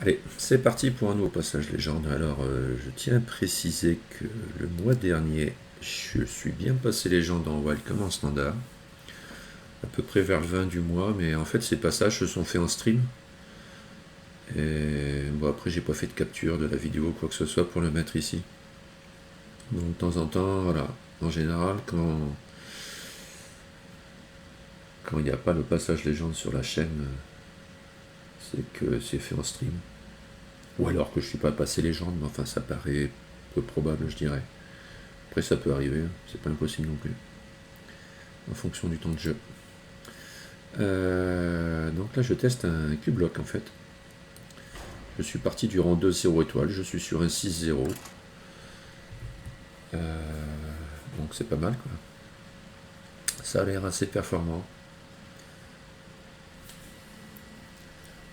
Allez, c'est parti pour un nouveau passage légende. Alors, je tiens à préciser que le mois dernier, je suis bien passé légende en wild comme en standard, à peu près vers le 20 du mois, mais en fait, ces passages se sont faits en stream. Et bon, après, j'ai pas fait de capture de la vidéo ou quoi que ce soit pour le mettre ici. Donc, de temps en temps, voilà. En général, quand il n'y a pas le passage légende sur la chaîne, c'est que c'est fait en stream. Ou alors que je suis pas passé légende, mais enfin, ça paraît peu probable, je dirais. Après, ça peut arriver, hein. C'est pas impossible non plus, en fonction du temps de jeu. Donc là, je teste un Q-Block en fait. Je suis parti du rang 2-0 étoiles, je suis sur un 6-0. Donc c'est pas mal quoi. Ça a l'air assez performant.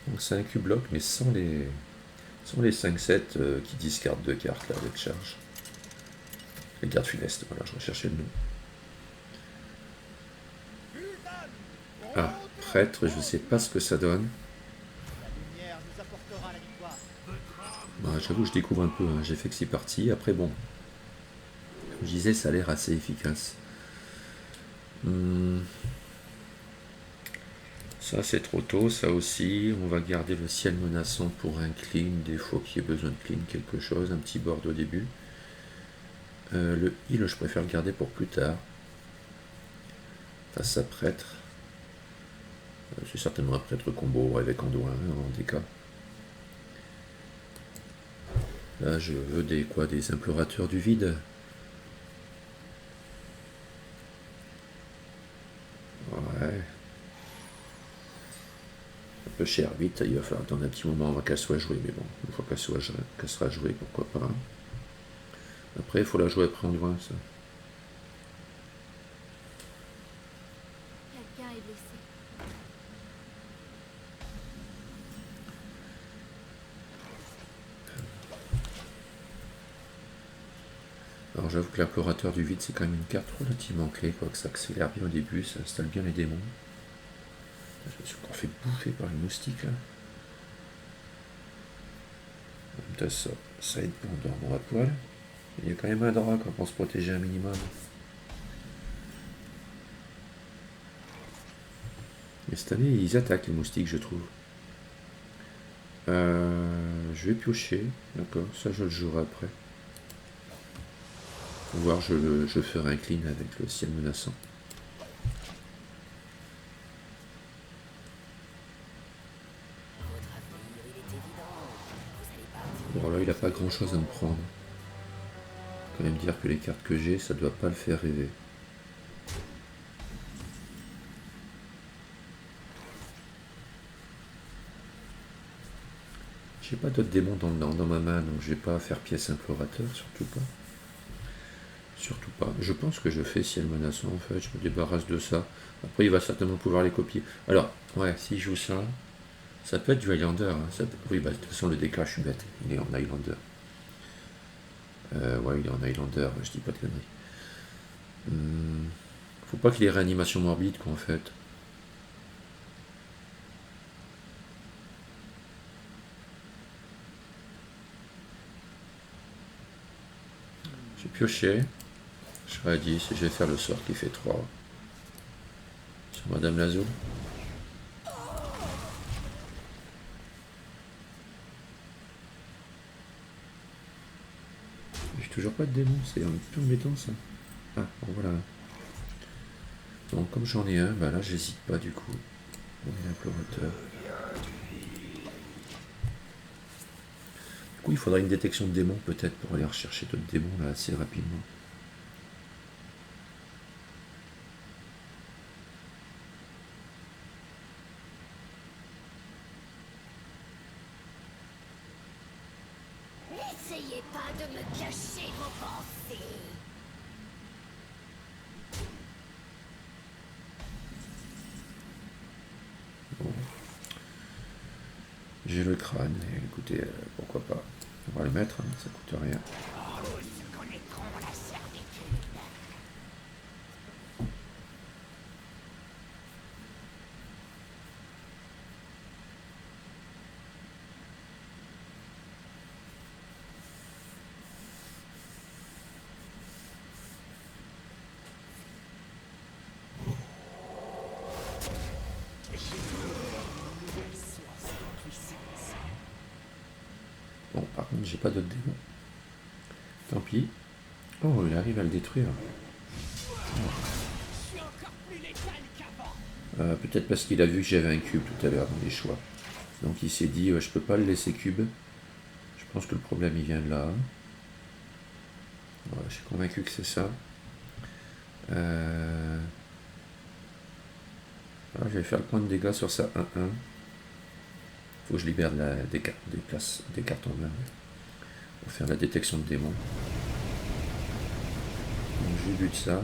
Donc c'est un Q-Block, mais sans les 5-7 qui discardent deux cartes là avec charge. Les cartes funestes, voilà, je recherchais le nom. Ah, prêtre, je sais pas ce que ça donne. Bah, j'avoue, je découvre un peu, hein. J'ai fait que 6 parties. Après, bon, comme je disais, ça a l'air assez efficace. Ça, c'est trop tôt, ça aussi. On va garder le ciel menaçant pour un clean, des fois qu'il y ait besoin de clean quelque chose, un petit board au début. Le heal, je préfère le garder pour plus tard. Face à prêtre. C'est certainement un prêtre combo avec Anduin en DK. Là, je veux des implorateurs du vide. Ouais. Un peu cher, vite. Il va falloir attendre un petit moment avant qu'elle soit jouée. Mais bon, une fois qu'elle sera jouée, pourquoi pas. Après, il faut la jouer après Anduin, ça. Quelqu'un est blessé. Alors j'avoue que l'implorateur du vide c'est quand même une carte relativement clé, quoi, que ça accélère bien au début, ça installe bien les démons. Je me suis encore fait bouffer par une moustique là. En même temps, ça aide pour dormir à poil. Il y a quand même un drap quoi, pour se protéger un minimum. Et cette année ils attaquent les moustiques je trouve. Je vais piocher, d'accord, ça je le jouerai après. Pour voir, je ferai un clean avec le ciel menaçant. Bon là il a pas grand chose à me prendre. Quand même dire que les cartes que j'ai, ça doit pas le faire rêver. J'ai pas d'autres démons dans ma main, donc je vais pas faire pièce implorateur, surtout pas. Surtout pas. Je pense que je fais ciel menaçant en fait, je me débarrasse de ça. Après il va certainement pouvoir les copier. Alors, ouais, s'il joue ça, ça peut être du Highlander. Hein. Oui, bah de toute façon le DK, je suis bête, il est en Highlander. Ouais, il est en Highlander, je dis pas de conneries. Faut pas qu'il ait réanimation morbide quoi en fait. J'ai pioché. Je serais à 10 et je vais faire le sort qui fait 3 sur Madame Lazoul. J'ai toujours pas de démon, c'est un peu embêtant ça. Ah, bon voilà. Donc comme j'en ai un, bah là j'hésite pas du coup. Bon, l'implorateur. Du coup il faudrait une détection de démons peut-être pour aller rechercher d'autres démons là assez rapidement. N'essayez pas de me cacher vos pensées. Bon. J'ai le crâne, et écoutez, pourquoi pas. On va le mettre, hein, ça coûte rien. Tous connaîtront la servitude. Bon, par contre, j'ai pas d'autres démons. Tant pis. Oh, il arrive à le détruire. Peut-être parce qu'il a vu que j'avais un cube tout à l'heure dans les choix. Donc il s'est dit, je peux pas le laisser cube. Je pense que le problème il vient de là. Ouais, je suis convaincu que c'est ça. Je vais faire le point de dégâts sur ça 1-1. Faut que je libère des cartes en main pour faire la détection de démons. Donc j'ai vu de ça.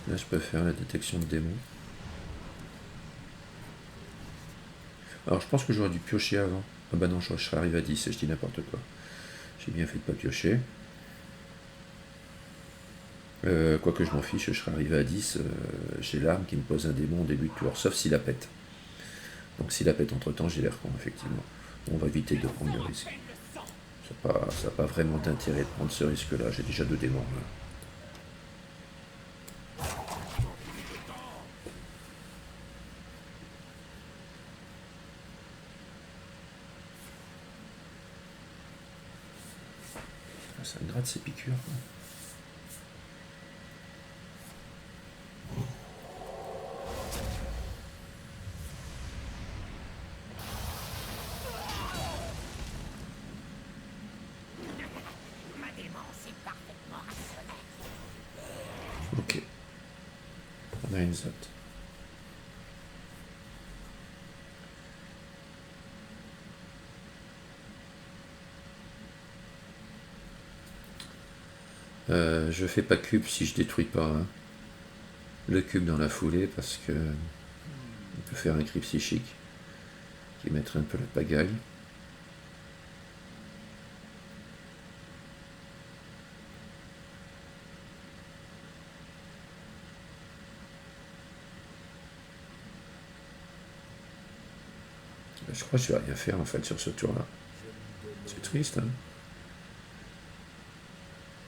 Là je peux faire la détection de démons. Alors je pense que j'aurais dû piocher avant. Ah bah non, je serais arrivé à 10 et je dis n'importe quoi. J'ai bien fait de pas piocher. Quoique je m'en fiche, je serais arrivé à 10. J'ai l'arme qui me pose un démon au début de tour, sauf s'il la pète. Donc s'il la pète entre temps, j'ai l'air con, effectivement. On va éviter de prendre le risque. Ça n'a pas vraiment d'intérêt de prendre ce risque-là. J'ai déjà 2 démons. Ça me gratte ces piqûres. Ok. On a une zot. Je fais pas cube si je détruis pas le cube dans la foulée parce que on peut faire un cri psychique qui mettrait un peu la pagaille. Je crois que je vais rien faire en fait sur ce tour-là. C'est triste, hein.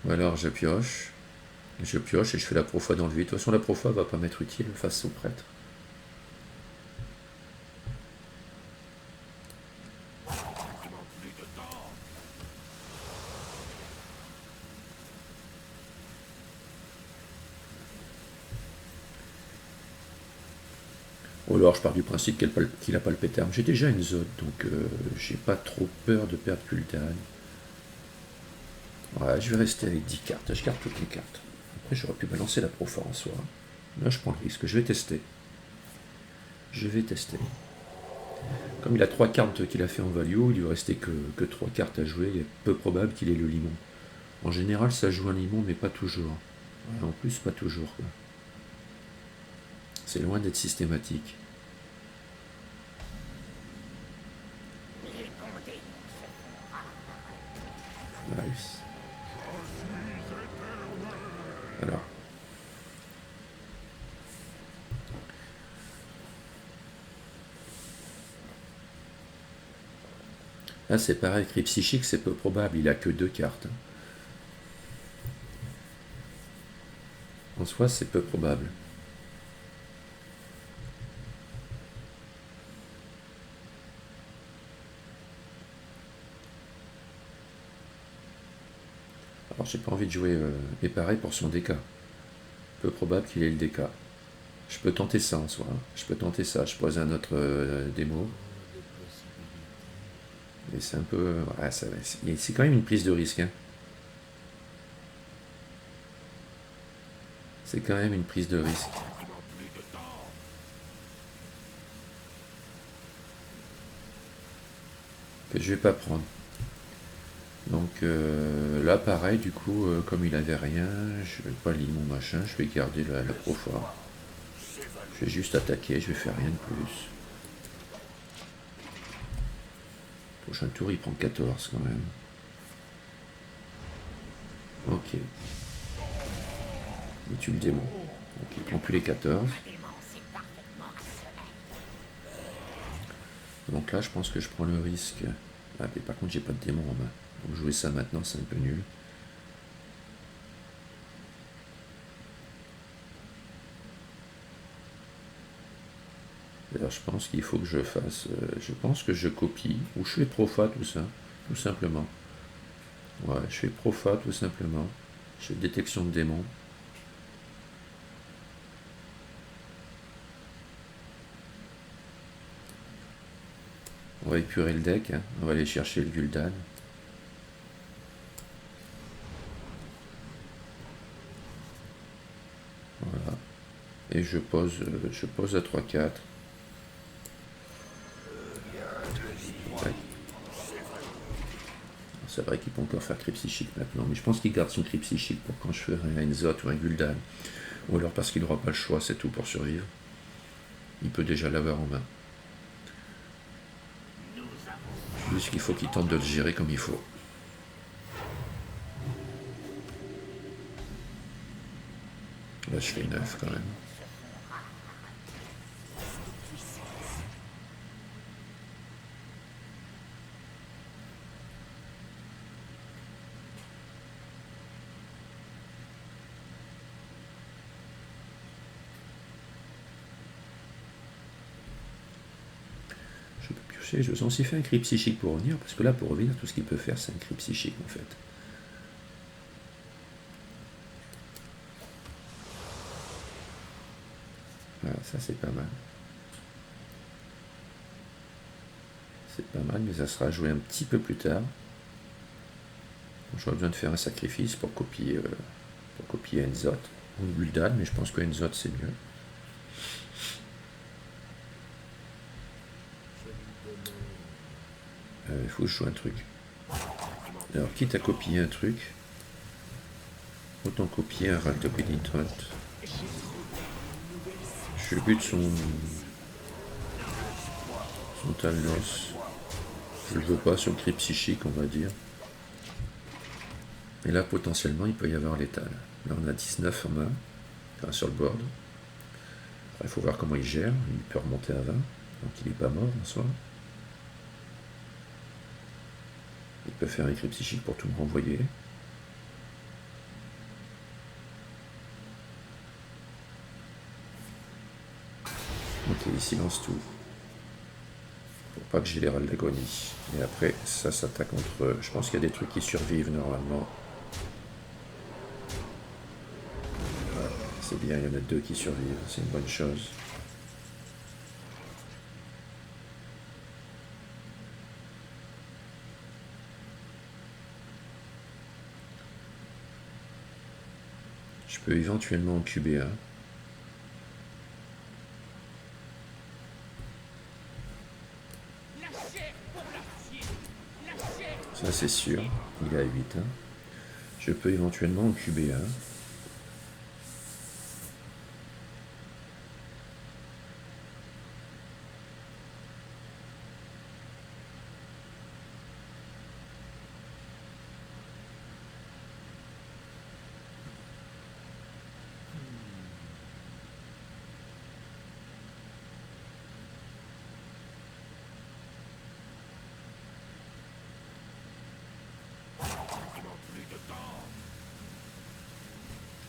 Ou alors je pioche et je fais la profa dans le vide. De toute façon, la profa va pas m'être utile face au prêtre. Ou alors je pars du principe qu'il n'a pas le pétard. J'ai déjà une zone, donc j'ai pas trop peur de perdre Kul'Dan. Ouais, je vais rester avec 10 cartes. Je garde toutes les cartes. Après, j'aurais pu balancer la profa en soi. Là, je prends le risque. Je vais tester. Comme il a 3 cartes qu'il a fait en value, il lui restait que 3 cartes à jouer. Il est peu probable qu'il ait le limon. En général, ça joue un limon, mais pas toujours. En plus, pas toujours. C'est loin d'être systématique. Nice. Alors. Là, c'est pareil, cri psychique, c'est peu probable. Il a que 2 cartes. En soi, c'est peu probable. Alors, j'ai pas envie de jouer pareil pour son DK. Peu probable qu'il ait le DK. Je peux tenter ça en soi. Je peux tenter ça. Je pose un autre démo. Et c'est un peu... Ouais, c'est quand même une prise de risque. Hein. C'est quand même une prise de risque. Que je vais pas prendre. Donc là pareil du coup comme il avait rien, je vais pas lire mon machin, je vais garder la profa. Je vais juste attaquer, je vais faire rien de plus. Prochain tour il prend 14 quand même. Ok. Il tue le démon. Donc il prend plus les 14. Donc là je pense que je prends le risque. Ah, mais par contre j'ai pas de démon en main. Donc jouer ça maintenant c'est un peu nul. D'ailleurs, je pense qu'il faut que je fasse... je pense que je copie, ou je fais profa tout ça, tout simplement. Ouais, je fais profa tout simplement. Je fais détection de démons. On va épurer le deck, hein. On va aller chercher le Gul'dan. Voilà. Et je pose à 3-4. C'est vrai qu'il peut encore faire cri psychique maintenant, mais je pense qu'il garde son cri psychique pour quand je ferai un Enzot ou un Gul'dan. Ou alors parce qu'il n'aura pas le choix, c'est tout pour survivre. Il peut déjà l'avoir en main. Juste qu'il faut qu'il tente de le gérer comme il faut. Là, je fais 9 quand même. Je peux piocher, je sens s'il fait un cri psychique pour revenir, parce que là, pour revenir, tout ce qu'il peut faire, c'est un cri psychique en fait. Voilà, ça c'est pas mal. C'est pas mal, mais ça sera joué un petit peu plus tard. J'aurais besoin de faire un sacrifice pour copier Enzot ou Gul'dan, mais je pense que Enzot c'est mieux. Il faut que je joue un truc. Alors, quitte à copier un truc, autant copier un Ralt of Pénitrant. Je bute son Talos. Je le veux pas sur le cri psychique, on va dire. Et là, potentiellement, il peut y avoir l'étal. Là, on a 19 en main, enfin, sur le board. Après, il faut voir comment il gère. Il peut remonter à 20, donc il n'est pas mort en soi. Il peut faire un cri psychique pour tout me renvoyer. Ok, il silence tout. Pour pas que j'ai les râles d'agonie. Et après, ça s'attaque contre eux. Je pense qu'il y a des trucs qui survivent normalement. Ouais, c'est bien, il y en a 2 qui survivent. C'est une bonne chose. Je peux éventuellement en cuber un. Ça c'est sûr, il est à 8. Hein. Je peux éventuellement en cuber un.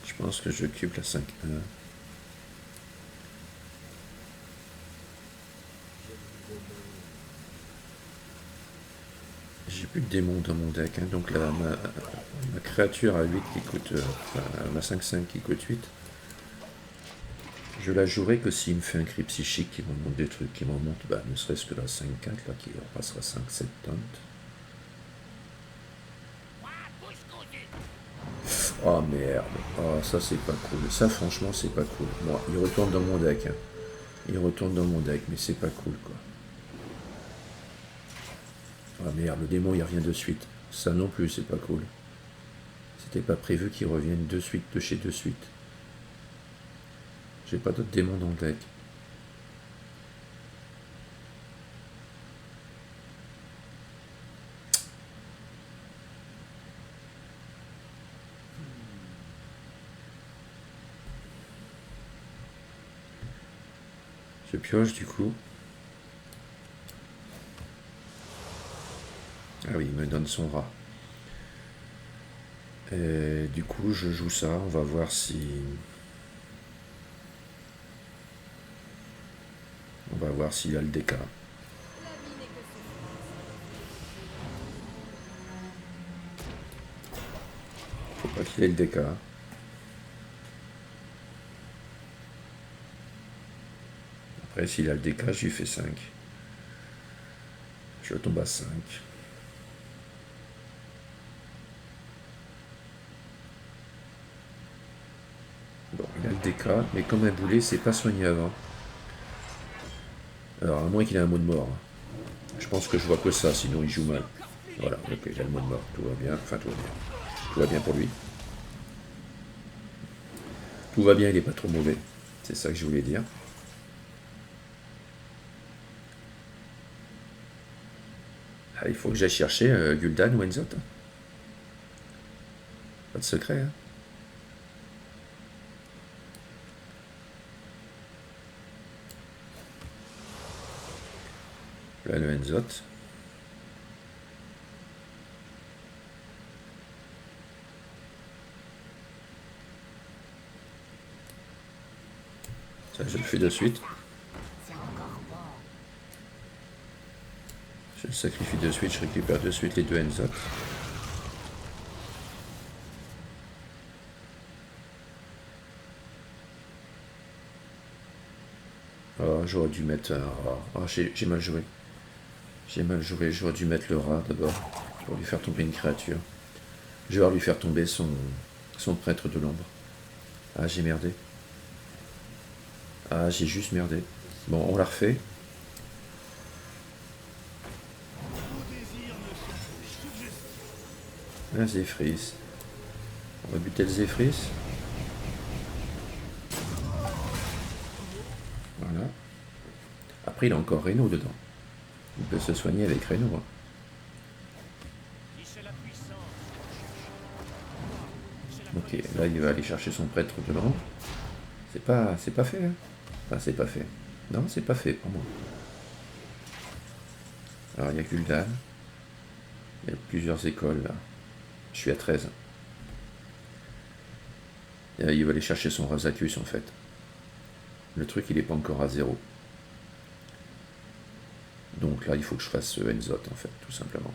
Je pense que je cube la 5-1. J'ai plus de démons dans mon deck, hein, donc là, ma créature à 8 qui coûte... ma 5-5 qui coûte 8. Je la jouerai que s'il me fait un cri psychique qui m'en monte des trucs, qui m'en monte, ne serait-ce que la 5-4, là, qui repassera 5-7 tonnes. Oh merde, oh ça c'est pas cool, ça franchement c'est pas cool. Bon, il retourne dans mon deck, hein. Il retourne dans mon deck, mais c'est pas cool quoi. Oh merde, le démon il revient de suite, ça non plus c'est pas cool. C'était pas prévu qu'il revienne de suite, de chez de suite. J'ai pas d'autres démons dans le deck. Je pioche du coup. Ah oui, il me donne son rat. Et du coup, je joue ça. On va voir si... On va voir s'il a le DK. Faut pas qu'il ait le DK. Après, s'il a le DK, je lui fais 5. Je tombe à 5. Bon, il a le DK, mais comme un boulet, c'est pas soigné avant. Alors, à moins qu'il ait un mot de mort. Je pense que je vois que ça, sinon il joue mal. Voilà, ok, il a le mot de mort. Tout va bien, enfin tout va bien. Tout va bien pour lui. Tout va bien, il n'est pas trop mauvais. C'est ça que je voulais dire. Ah, il faut que j'aille chercher Gul'dan ou Enzot. Pas de secret, hein. Là, le Enzot. Ça, je le fais de suite. Je le sacrifie de suite, je récupère de suite les deux Enzot. Oh, j'aurais dû mettre un rat. Oh, j'ai mal joué. J'ai mal joué, j'aurais dû mettre le rat d'abord, pour lui faire tomber une créature. Je vais lui faire tomber son prêtre de l'ombre. Ah, j'ai merdé. Ah, j'ai juste merdé. Bon, on la refait. Un Zéphris. On va buter le Zéphris. Voilà. Après, il a encore Reno dedans. Il peut se soigner avec Reno. Hein. Ok, là, il va aller chercher son prêtre de l'ombre. C'est pas fait, hein. Enfin, c'est pas fait. Non, c'est pas fait pour moi. Alors, il y a Gul'dan. Il y a plusieurs écoles, là. Je suis à 13. Et là, il va aller chercher son Razakus, en fait. Le truc, il n'est pas encore à 0. Donc là, il faut que je fasse Enzot, en fait, tout simplement.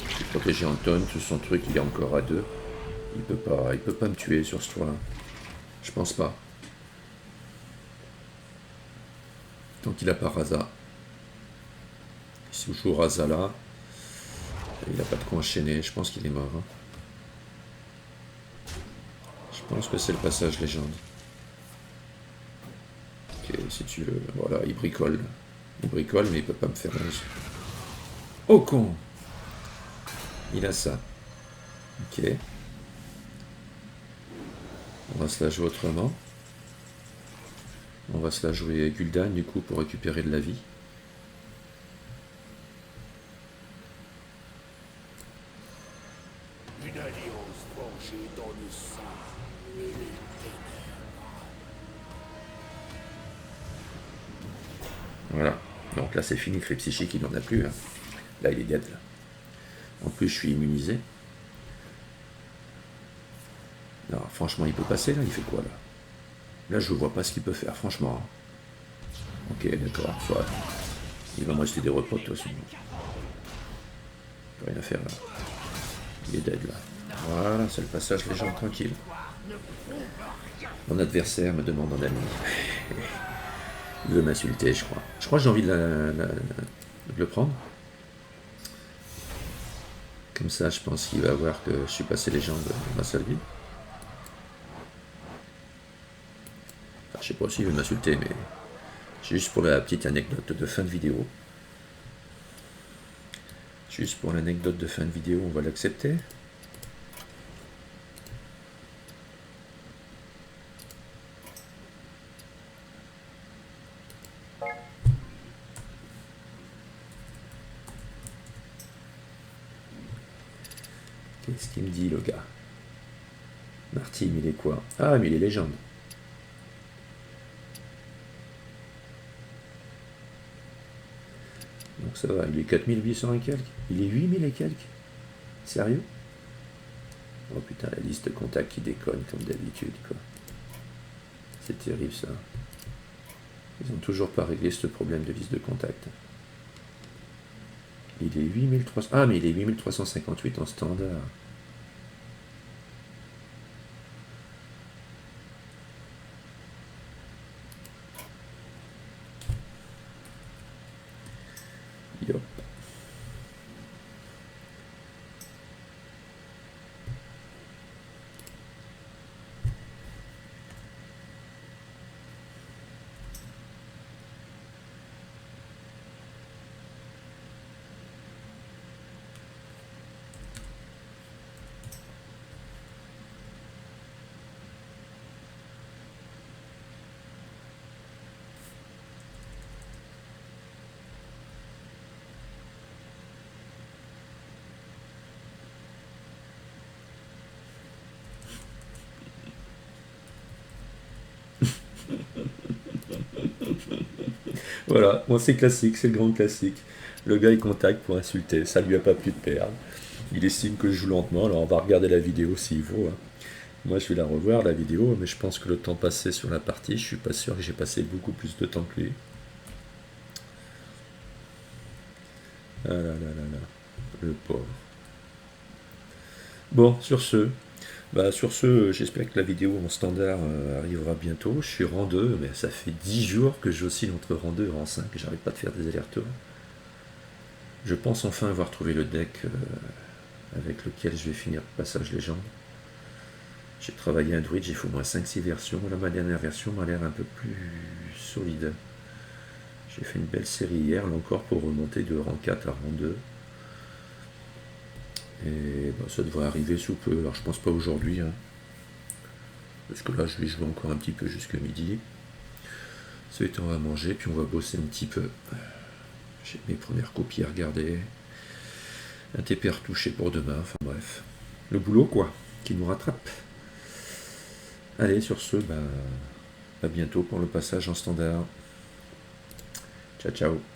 Je suis protégé en tonne, tout son truc, il est encore à 2. Il peut pas me tuer sur ce tour-là. Je pense pas. Tant qu'il n'a pas Raza. Si je joue Raza là, il n'a pas de quoi enchaîner. Je pense qu'il est mort. Hein. Je pense que c'est le passage légende. Ok, si tu veux. Voilà, il bricole. Il bricole, mais il peut pas me faire 11. Oh con! Il a ça. Ok. On va se la jouer autrement. On va se la jouer Gul'dan du coup pour récupérer de la vie. Une alliance forgée dans le sang et les ténèbres. Voilà. Donc là c'est fini, cri psychique, il n'en a plus. Hein. Là il est dead. Là. En plus je suis immunisé. Non, franchement il peut passer là, il fait quoi là? Là je vois pas ce qu'il peut faire, franchement. Ok, d'accord, soit. Il va me rester des repos de toute façon. Rien à faire là. Il est dead là. Voilà, c'est le passage légende tranquille. Mon adversaire me demande en ami. Il veut m'insulter, je crois. Je crois que j'ai envie de le prendre. Comme ça, je pense qu'il va voir que je suis passé légende dans ma seule vie. Enfin, je sais pas s'il veut m'insulter, mais juste pour la petite anecdote de fin de vidéo. Juste pour l'anecdote de fin de vidéo, on va l'accepter. Qu'est-ce qu'il me dit, le gars? Martin, il est quoi? Ah, mais il est légende. Donc ça va, il est 4800 et quelques. Il est 8000 et quelques. Sérieux? Oh putain, la liste de contacts qui déconne comme d'habitude, quoi. C'est terrible ça. Ils n'ont toujours pas réglé ce problème de liste de contact. Il est 8300. Ah, mais il est 8358 en standard. Yop. Voilà, bon, c'est classique, c'est le grand classique. Le gars il contacte pour insulter, ça lui a pas plu de perdre. Il estime que je joue lentement, alors on va regarder la vidéo s'il faut. Hein. Moi je vais la revoir la vidéo, mais je pense que le temps passé sur la partie, je suis pas sûr que j'ai passé beaucoup plus de temps que lui. Ah là là là là, le pauvre. Bon, sur ce, j'espère que la vidéo en standard arrivera bientôt. Je suis rang 2, mais ça fait 10 jours que j'oscille entre rang 2 et rang 5, j'arrête pas de faire des allers-retours. Je pense enfin avoir trouvé le deck avec lequel je vais finir le passage légende. J'ai travaillé un druide, j'ai fait au moins 5-6 versions. Là, ma dernière version m'a l'air un peu plus solide. J'ai fait une belle série hier, là encore, pour remonter de rang 4 à rang 2. Et bah, ça devrait arriver sous peu. Alors je pense pas aujourd'hui, hein, parce que là je vais jouer encore un petit peu jusqu'à midi. Ce temps on va manger, puis on va bosser un petit peu. J'ai mes premières copies à regarder. Un TP retouché pour demain, enfin bref. Le boulot quoi, qui nous rattrape. Allez, sur ce, bah, à bientôt pour le passage en standard. Ciao ciao.